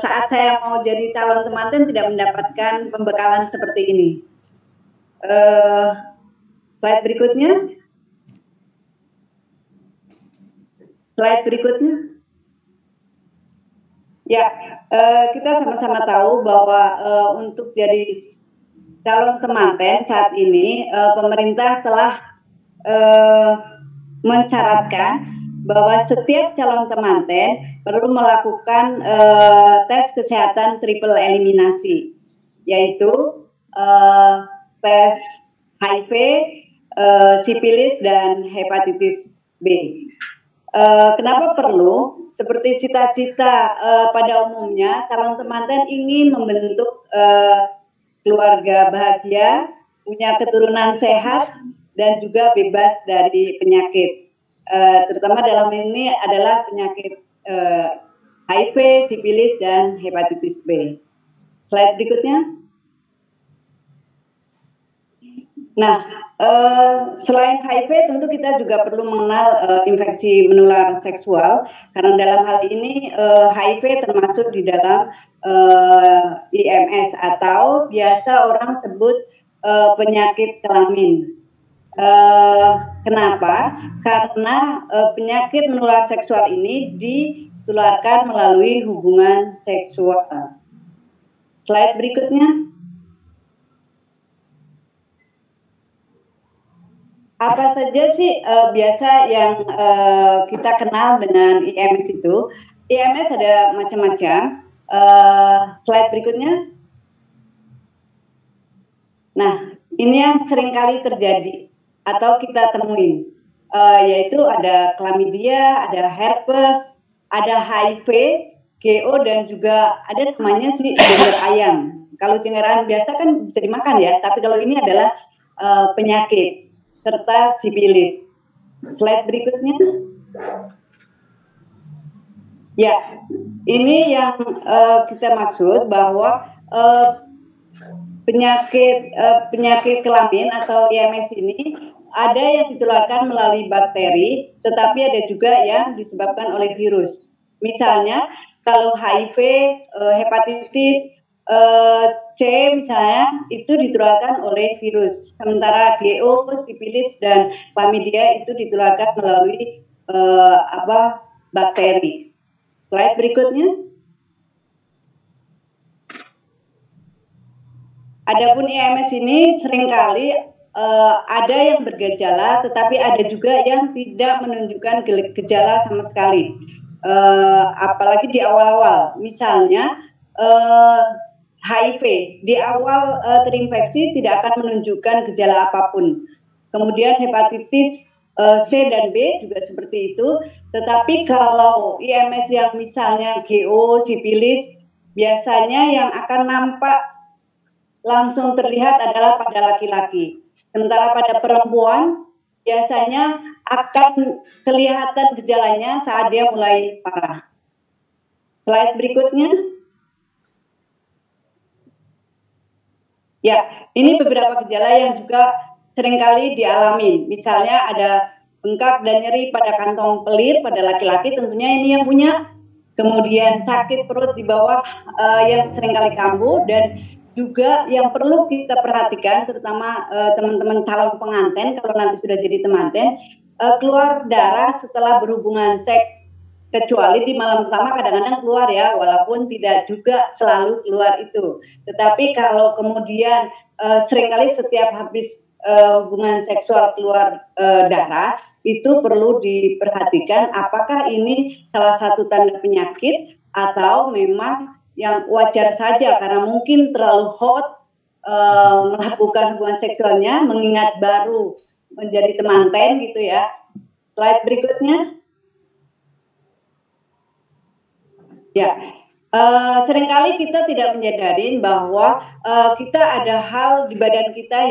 saat saya mau jadi calon temanten tidak mendapatkan pembekalan seperti ini. Slide berikutnya. Slide berikutnya. Ya, kita sama-sama tahu bahwa untuk jadi calon temanten saat ini pemerintah telah mensyaratkan bahwa setiap calon temanten perlu melakukan tes kesehatan triple eliminasi, yaitu tes HIV, sipilis, dan hepatitis B. Kenapa perlu? Seperti cita-cita pada umumnya, calon temanten ingin membentuk keluarga bahagia, punya keturunan sehat, dan juga bebas dari penyakit. Terutama dalam ini adalah penyakit HIV, sipilis, dan hepatitis B. Slide berikutnya. Nah, selain HIV tentu kita juga perlu mengenal infeksi menular seksual, karena dalam hal ini HIV termasuk di dalam IMS atau biasa orang sebut penyakit kelamin. Kenapa? Karena penyakit menular seksual ini ditularkan melalui hubungan seksual. Slide berikutnya. Apa saja sih biasa yang kita kenal dengan IMS itu? IMS ada macam-macam. Slide berikutnya. Nah, ini yang seringkali terjadi atau kita temuin, yaitu ada chlamydia, ada herpes, ada HIV, GO, dan juga ada namanya si cengger ayam. Kalau cengger ayam biasa kan bisa dimakan ya, tapi kalau ini adalah penyakit serta sipilis. Slide berikutnya. Ya, ini yang kita maksud bahwa penyakit kelamin atau IMS ini ada yang ditularkan melalui bakteri, tetapi ada juga yang disebabkan oleh virus. Misalnya kalau HIV, hepatitis C misalnya itu ditularkan oleh virus, sementara GO, sipilis, dan chlamydia itu ditularkan melalui bakteri. Slide berikutnya. Adapun IMS ini seringkali ada yang bergejala, tetapi ada juga yang tidak menunjukkan gejala sama sekali, apalagi di awal-awal. Misalnya HIV di awal terinfeksi tidak akan menunjukkan gejala apapun. Kemudian hepatitis C dan B juga seperti itu. Tetapi kalau IMS yang misalnya GO, sipilis, biasanya yang akan nampak langsung terlihat adalah pada laki-laki. Sementara pada perempuan biasanya akan kelihatan gejalanya saat dia mulai parah. Slide berikutnya. Ya, ini beberapa gejala yang juga seringkali dialami. Misalnya ada bengkak dan nyeri pada kantong pelir pada laki-laki, tentunya ini yang punya. Kemudian sakit perut di bawah yang seringkali kambuh, dan juga yang perlu kita perhatikan, terutama teman-teman calon pengantin kalau nanti sudah jadi temanten, keluar darah setelah berhubungan seks. Kecuali di malam pertama kadang-kadang keluar ya, walaupun tidak juga selalu keluar itu. Tetapi kalau kemudian seringkali setiap habis hubungan seksual keluar darah, itu perlu diperhatikan apakah ini salah satu tanda penyakit atau memang yang wajar saja karena mungkin terlalu hot melakukan hubungan seksualnya mengingat baru menjadi temanten gitu ya. Slide berikutnya. Ya, seringkali kita tidak menyadari bahwa kita ada hal di badan kita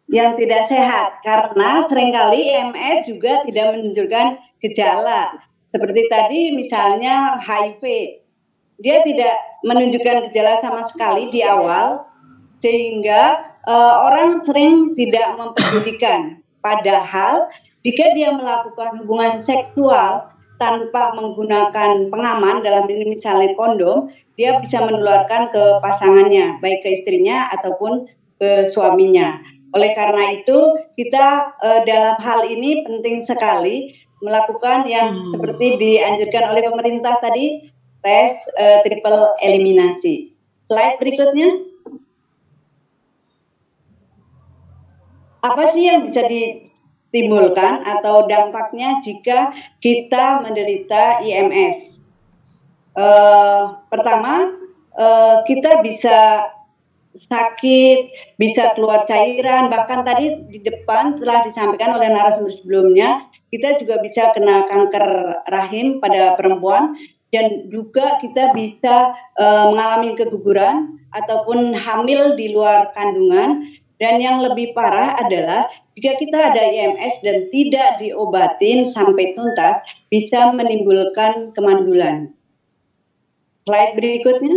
yang tidak sehat, karena seringkali IMS juga tidak menunjukkan gejala. Seperti tadi misalnya HIV, dia tidak menunjukkan gejala sama sekali di awal, sehingga orang sering tidak mempedulikan. Padahal jika dia melakukan hubungan seksual tanpa menggunakan pengaman, dalam ini misalnya kondom, dia bisa menularkan ke pasangannya, baik ke istrinya ataupun ke suaminya. Oleh karena itu, kita dalam hal ini penting sekali melakukan yang seperti dianjurkan oleh pemerintah tadi, tes triple eliminasi. Slide berikutnya. Apa sih yang bisa ditimbulkan atau dampaknya jika kita menderita IMS? Pertama, kita bisa sakit, bisa keluar cairan, bahkan tadi di depan telah disampaikan oleh narasumber sebelumnya, kita juga bisa kena kanker rahim pada perempuan, dan juga kita bisa mengalami keguguran ataupun hamil di luar kandungan. Dan yang lebih parah adalah jika kita ada IMS dan tidak diobatin sampai tuntas, bisa menimbulkan kemandulan. Slide berikutnya.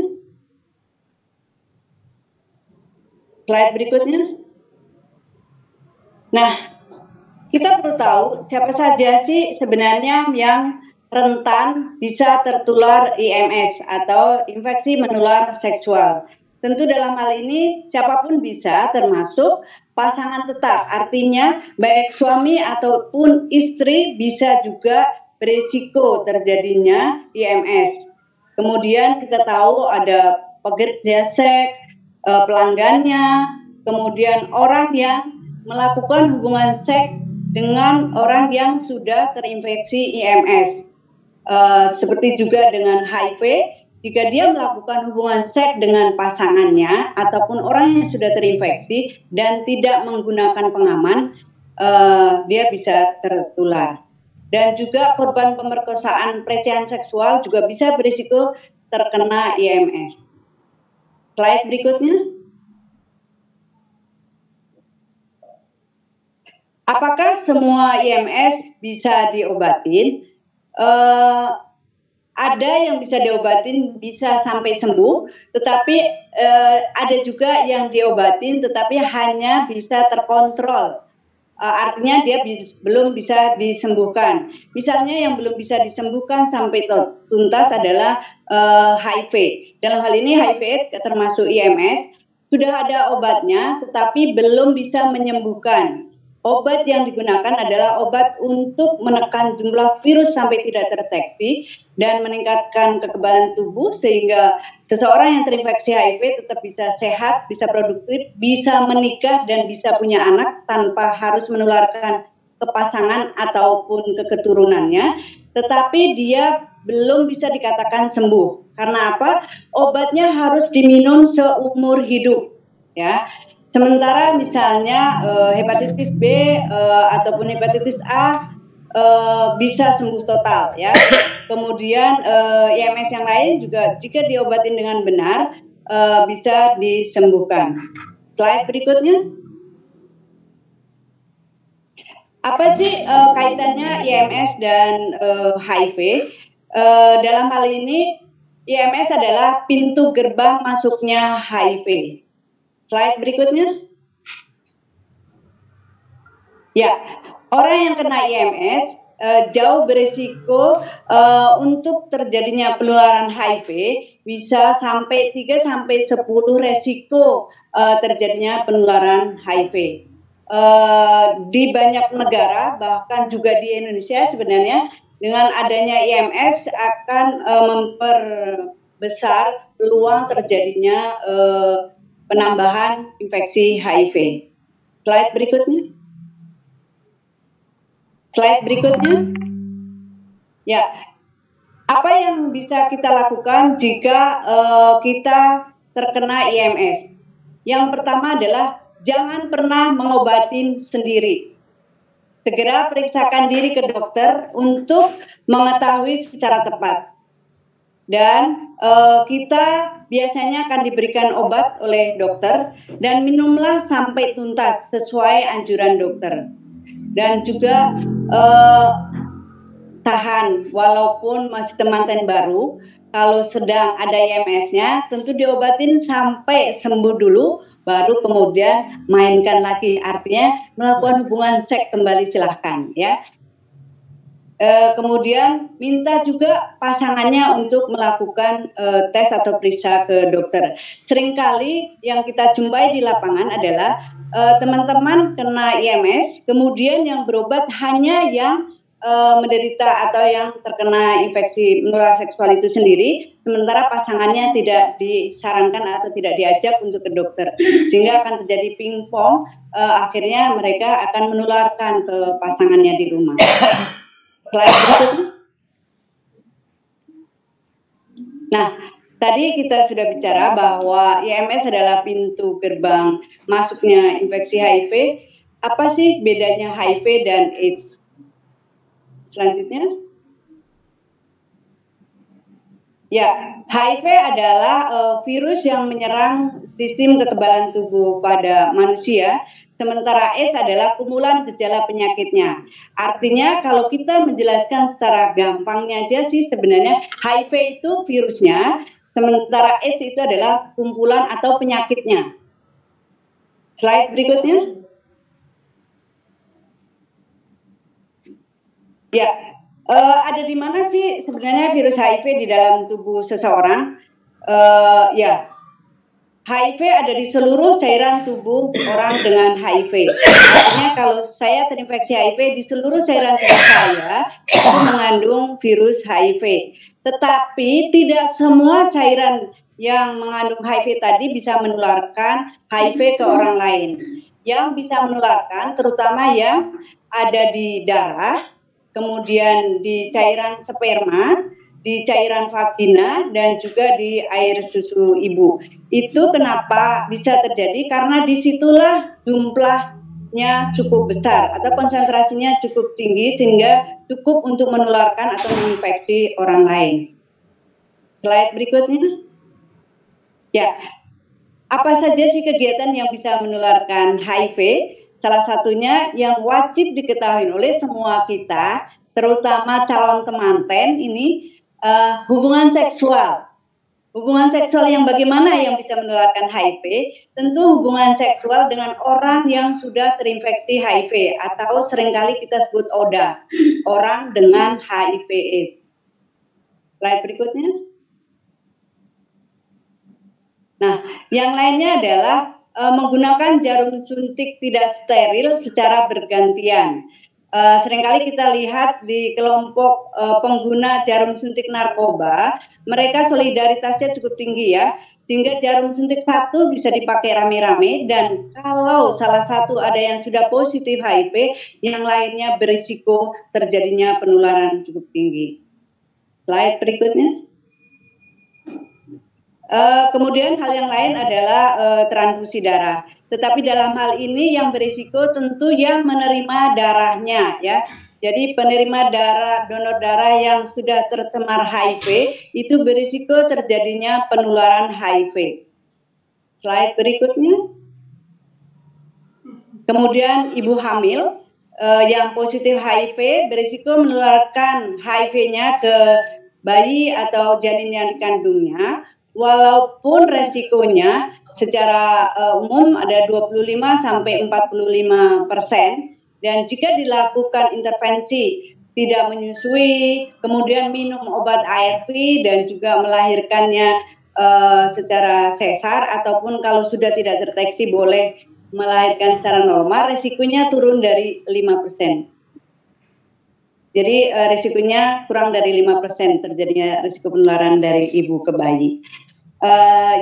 Slide berikutnya. Nah, kita perlu tahu siapa saja sih sebenarnya yang rentan bisa tertular IMS atau infeksi menular seksual. Tentu dalam hal ini siapapun bisa, termasuk pasangan tetap. Artinya baik suami ataupun istri bisa juga berisiko terjadinya IMS. Kemudian kita tahu ada pekerja seks, pelanggannya, kemudian orang yang melakukan hubungan seks dengan orang yang sudah terinfeksi IMS. Seperti juga dengan HIV, jika dia melakukan hubungan seks dengan pasangannya ataupun orang yang sudah terinfeksi dan tidak menggunakan pengaman, dia bisa tertular. Dan juga korban pemerkosaan pelecehan seksual juga bisa berisiko terkena IMS. Slide berikutnya. Apakah semua IMS bisa diobatin? Ada yang bisa diobatin bisa sampai sembuh, tetapi ada juga yang diobatin tetapi hanya bisa terkontrol. Artinya dia belum bisa disembuhkan. Misalnya yang belum bisa disembuhkan sampai tuntas adalah HIV. Dalam hal ini HIV termasuk IMS, sudah ada obatnya tetapi belum bisa menyembuhkan. Obat yang digunakan adalah obat untuk menekan jumlah virus sampai tidak terdeteksi dan meningkatkan kekebalan tubuh sehingga seseorang yang terinfeksi HIV tetap bisa sehat, bisa produktif, bisa menikah dan bisa punya anak tanpa harus menularkan ke pasangan ataupun ke keturunannya, tetapi dia belum bisa dikatakan sembuh. Karena apa? Obatnya harus diminum seumur hidup, ya. Sementara misalnya hepatitis B ataupun hepatitis A bisa sembuh total, ya. Kemudian IMS yang lain juga jika diobatin dengan benar bisa disembuhkan. Slide berikutnya. Apa sih kaitannya IMS dan HIV? Dalam hal ini IMS adalah pintu gerbang masuknya HIV. Slide berikutnya. Ya, orang yang kena IMS jauh berisiko untuk terjadinya penularan HIV, bisa sampai 3 sampai 10 resiko terjadinya penularan HIV. Di banyak negara, bahkan juga di Indonesia sebenarnya dengan adanya IMS akan memperbesar peluang terjadinya penambahan infeksi HIV. Slide berikutnya. Slide berikutnya. Ya, apa yang bisa kita lakukan jika kita terkena IMS? Yang pertama adalah jangan pernah mengobatin sendiri. Segera periksakan diri ke dokter untuk mengetahui secara tepat. Dan kita biasanya akan diberikan obat oleh dokter dan minumlah sampai tuntas sesuai anjuran dokter. Dan juga tahan walaupun masih temanten baru, kalau sedang ada IMS-nya tentu diobatin sampai sembuh dulu, baru kemudian mainkan lagi, artinya melakukan hubungan seks kembali silahkan, ya. Kemudian minta juga pasangannya untuk melakukan tes atau periksa ke dokter. Seringkali yang kita jumpai di lapangan adalah teman-teman kena IMS, kemudian yang berobat hanya yang menderita atau yang terkena infeksi menular seksual itu sendiri, sementara pasangannya tidak disarankan atau tidak diajak untuk ke dokter, sehingga akan terjadi pingpong, akhirnya mereka akan menularkan ke pasangannya di rumah. Slide berikutnya. Nah, tadi kita sudah bicara bahwa IMS adalah pintu gerbang masuknya infeksi HIV. Apa sih bedanya HIV dan AIDS? Selanjutnya. Ya, HIV adalah virus yang menyerang sistem kekebalan tubuh pada manusia, sementara AIDS adalah kumpulan gejala penyakitnya. Artinya kalau kita menjelaskan secara gampangnya aja sih sebenarnya HIV itu virusnya, sementara AIDS itu adalah kumpulan atau penyakitnya. Slide berikutnya. Ya, ada di mana sih sebenarnya virus HIV di dalam tubuh seseorang? Ya, HIV ada di seluruh cairan tubuh orang dengan HIV. Artinya kalau saya terinfeksi HIV, di seluruh cairan tubuh saya itu mengandung virus HIV. Tetapi tidak semua cairan yang mengandung HIV tadi bisa menularkan HIV ke orang lain. Yang bisa menularkan terutama yang ada di darah, kemudian di cairan sperma, di cairan vagina, dan juga di air susu ibu. Itu kenapa bisa terjadi? Karena disitulah jumlahnya cukup besar atau konsentrasinya cukup tinggi sehingga cukup untuk menularkan atau menginfeksi orang lain. Slide berikutnya. Ya, apa saja sih kegiatan yang bisa menularkan HIV? Salah satunya yang wajib diketahui oleh semua kita, terutama calon temanten ini, hubungan seksual. Hubungan seksual yang bagaimana yang bisa menularkan HIV? Tentu hubungan seksual dengan orang yang sudah terinfeksi HIV atau seringkali kita sebut ODA, orang dengan HIV/AIDS. Slide berikutnya. Nah, yang lainnya adalah menggunakan jarum suntik tidak steril secara bergantian. Seringkali kita lihat di kelompok pengguna jarum suntik narkoba, mereka solidaritasnya cukup tinggi ya, sehingga jarum suntik satu bisa dipakai rame-rame, dan kalau salah satu ada yang sudah positif HIV, yang lainnya berisiko terjadinya penularan cukup tinggi. Slide berikutnya. Kemudian hal yang lain adalah transfusi darah. Tetapi dalam hal ini yang berisiko tentu yang menerima darahnya ya. Jadi penerima darah, donor darah yang sudah tercemar HIV itu berisiko terjadinya penularan HIV. Slide berikutnya. Kemudian ibu hamil yang positif HIV berisiko menularkan HIV-nya ke bayi atau janin yang dikandungnya. Walaupun resikonya secara umum ada 25–45%, dan jika dilakukan intervensi tidak menyusui, kemudian minum obat ARV dan juga melahirkannya secara sesar, ataupun kalau sudah tidak terdeteksi boleh melahirkan secara normal, resikonya turun dari 5%. Jadi risikonya kurang dari 5% terjadinya risiko penularan dari ibu ke bayi.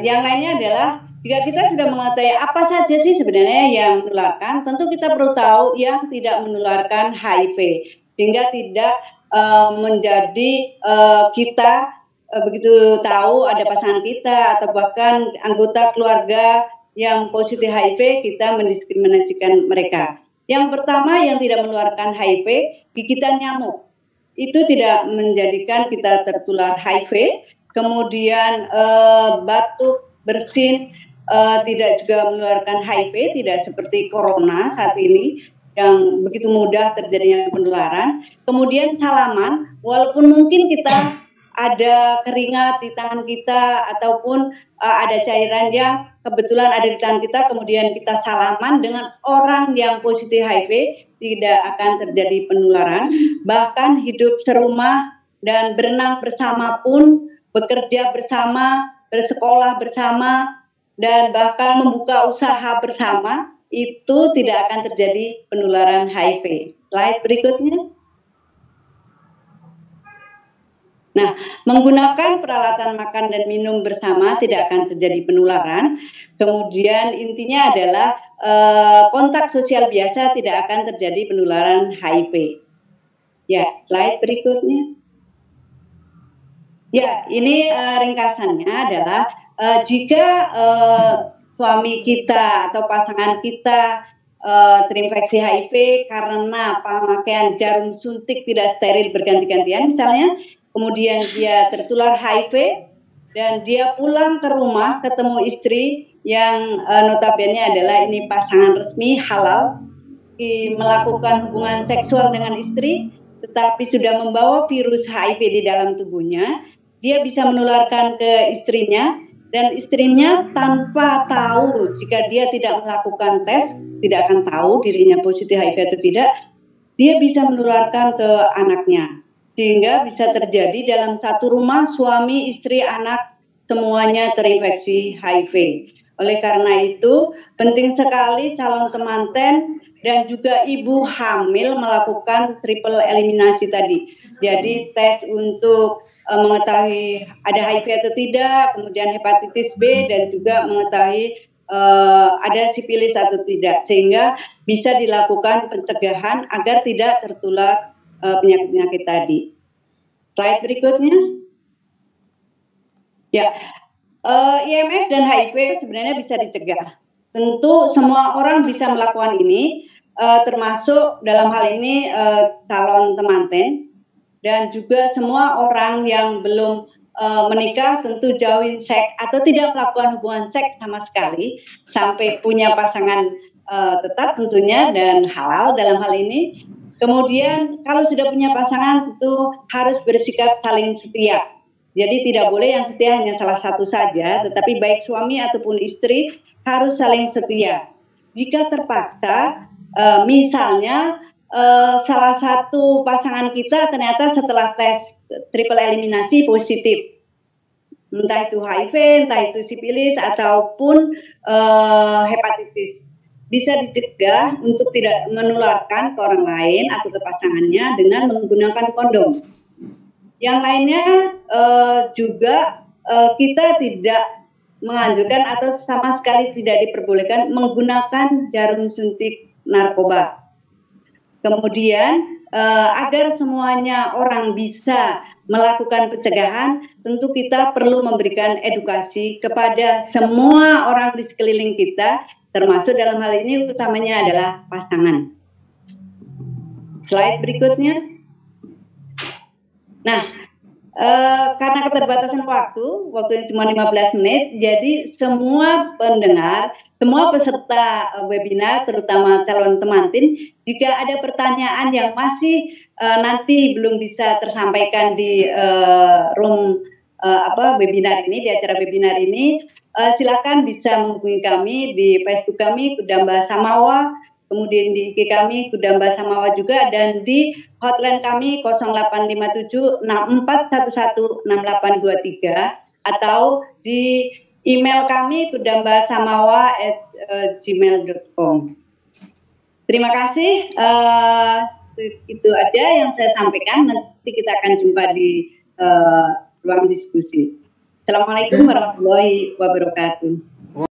Yang lainnya adalah jika kita sudah mengetahui apa saja sih sebenarnya yang menularkan, tentu kita perlu tahu yang tidak menularkan HIV, sehingga tidak menjadi kita begitu tahu ada pasangan kita atau bahkan anggota keluarga yang positif HIV, kita mendiskriminasikan mereka. Yang pertama yang tidak menularkan HIV, gigitan nyamuk. Itu tidak menjadikan kita tertular HIV. Kemudian batuk, bersin, tidak juga menularkan HIV, tidak seperti corona saat ini yang begitu mudah terjadinya penularan. Kemudian salaman, walaupun mungkin kita ada keringat di tangan kita ataupun ada cairan yang kebetulan ada di tangan kita, kemudian kita salaman dengan orang yang positif HIV, tidak akan terjadi penularan, bahkan hidup serumah dan berenang bersama pun, bekerja bersama, bersekolah bersama, dan bahkan membuka usaha bersama, itu tidak akan terjadi penularan HIV. Slide berikutnya. Nah, menggunakan peralatan makan dan minum bersama tidak akan terjadi penularan. Kemudian intinya adalah kontak sosial biasa tidak akan terjadi penularan HIV. Ya, slide berikutnya. Ya, ini ringkasannya adalah jika suami kita atau pasangan kita terinfeksi HIV karena pemakaian jarum suntik tidak steril berganti-gantian misalnya, kemudian dia tertular HIV dan dia pulang ke rumah ketemu istri yang notabene adalah ini pasangan resmi halal, melakukan hubungan seksual dengan istri tetapi sudah membawa virus HIV di dalam tubuhnya, dia bisa menularkan ke istrinya dan istrinya tanpa tahu, jika dia tidak melakukan tes tidak akan tahu dirinya positif HIV atau tidak, dia bisa menularkan ke anaknya. Sehingga bisa terjadi dalam satu rumah suami, istri, anak semuanya terinfeksi HIV. Oleh karena itu penting sekali calon temanten dan juga ibu hamil melakukan triple eliminasi tadi. Jadi tes untuk mengetahui ada HIV atau tidak, kemudian hepatitis B dan juga mengetahui ada sipilis atau tidak, sehingga bisa dilakukan pencegahan agar tidak tertular penyakit-penyakit tadi. Slide berikutnya. Ya, IMS dan HIV sebenarnya bisa dicegah. Tentu semua orang bisa melakukan ini, termasuk dalam hal ini calon temanten dan juga semua orang yang belum menikah tentu jauhin seks atau tidak melakukan hubungan seks sama sekali sampai punya pasangan tetap tentunya dan halal dalam hal ini. Kemudian kalau sudah punya pasangan tentu harus bersikap saling setia. Jadi tidak boleh yang setia hanya salah satu saja, tetapi baik suami ataupun istri harus saling setia. Jika terpaksa, misalnya salah satu pasangan kita ternyata setelah tes triple eliminasi positif, entah itu HIV, entah itu sipilis ataupun hepatitis, bisa dicegah untuk tidak menularkan ke orang lain atau ke pasangannya dengan menggunakan kondom. Yang lainnya juga kita tidak menganjurkan atau sama sekali tidak diperbolehkan menggunakan jarum suntik narkoba. Kemudian agar semuanya orang bisa melakukan pencegahan, tentu kita perlu memberikan edukasi kepada semua orang di sekeliling kita, termasuk dalam hal ini utamanya adalah pasangan. Slide berikutnya. Nah, karena keterbatasan waktunya cuma 15 menit, jadi semua pendengar, semua peserta webinar, terutama calon temantin, jika ada pertanyaan yang masih nanti belum bisa tersampaikan di room webinar ini, di acara webinar ini, silakan bisa menghubungi kami di Facebook kami, Kudamba Samawa, kemudian di IG kami Kudamba Samawa juga, dan di hotline kami 085764116823 atau di email kami kudambasamawa@gmail.com. Terima kasih, itu aja yang saya sampaikan. Nanti kita akan jumpa di ruang diskusi. Assalamualaikum warahmatullahi wabarakatuh.